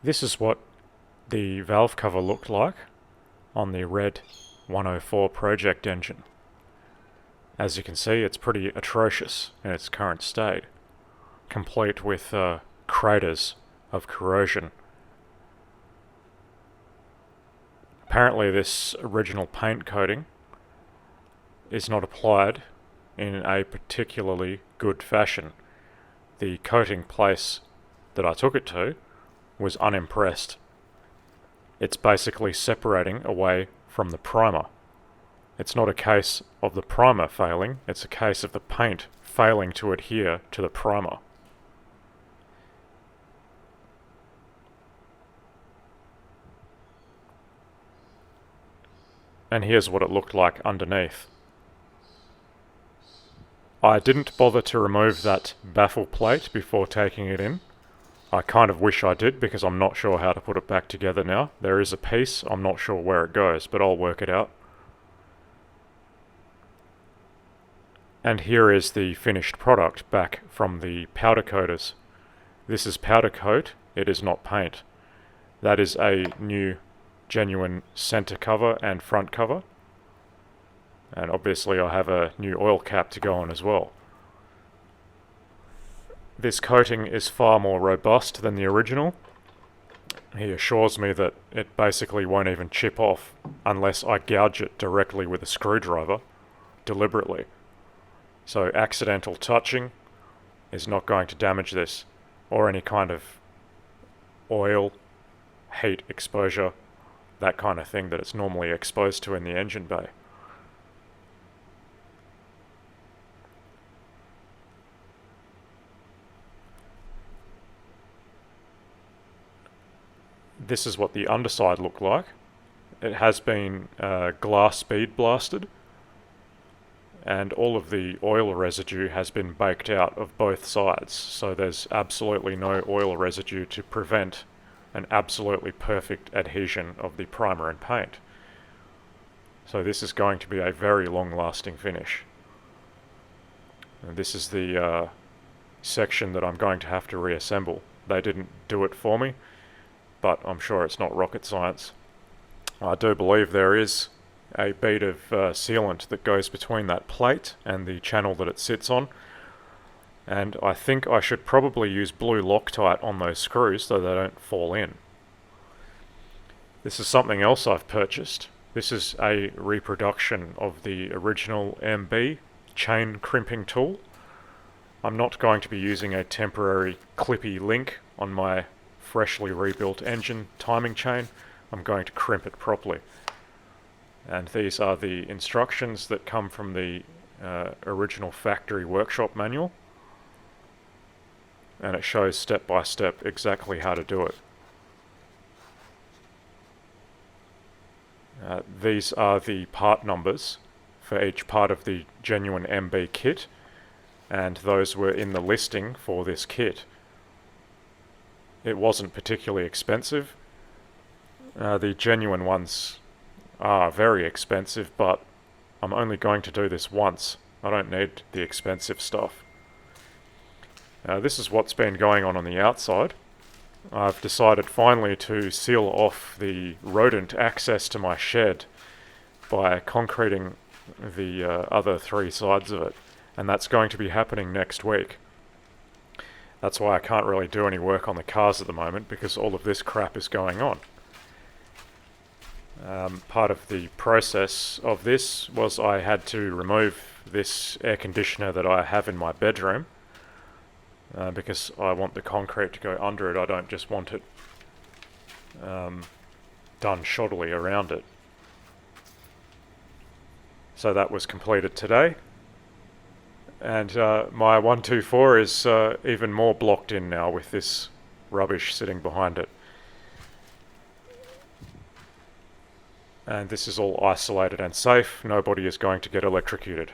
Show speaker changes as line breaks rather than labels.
This is what the valve cover looked like on the red 104 project engine. As you can see, it's pretty atrocious in its current state, complete with craters of corrosion. Apparently this original paint coating is not applied in a particularly good fashion. The coating place that I took it to was unimpressed. It's basically separating away from the primer. It's not a case of the primer failing, it's a case of the paint failing to adhere to the primer. And here's what it looked like underneath. I didn't bother to remove that baffle plate before taking it in. I kind of wish I did because I'm not sure how to put it back together now. There is a piece, I'm not sure where it goes, but I'll work it out. And here is the finished product back from the powder coaters. This is powder coat, it is not paint. That is a new genuine center cover and front cover. And obviously I have a new oil cap to go on as well. This coating is far more robust than the original. He assures me that it basically won't even chip off unless I gouge it directly with a screwdriver, deliberately. So accidental touching is not going to damage this, or any kind of oil, heat exposure, that kind of thing that it's normally exposed to in the engine bay. This is what the underside looked like. It has been glass speed blasted, and all of the oil residue has been baked out of both sides, so there's absolutely no oil residue to prevent an absolutely perfect adhesion of the primer and paint. So this is going to be a very long-lasting finish. And this is the section that I'm going to have to reassemble. They didn't do it for me, but I'm sure it's not rocket science. I do believe there is a bead of sealant that goes between that plate and the channel that it sits on, and I think I should probably use blue Loctite on those screws so they don't fall in. This is something else I've purchased. This is a reproduction of the original MB chain crimping tool. I'm not going to be using a temporary clippy link on my freshly rebuilt engine timing chain. I'm going to crimp it properly. And these are the instructions that come from the original factory workshop manual. And it shows step by step exactly how to do it. These are the part numbers for each part of the genuine MB kit, and those were in the listing for this kit. It wasn't particularly expensive. The genuine ones are very expensive, but I'm only going to do this once. I don't need the expensive stuff. This is what's been going on the outside. I've decided finally to seal off the rodent access to my shed by concreting the other three sides of it, and that's going to be happening next week. That's why I can't really do any work on the cars at the moment, because all of this crap is going on. Part of the process of this was I had to remove this air conditioner that I have in my bedroom, because I want the concrete to go under it. I don't just want it done shoddily around it. So that was completed today. And my 124 is even more blocked in now with this rubbish sitting behind it. And this is all isolated and safe. Nobody is going to get electrocuted.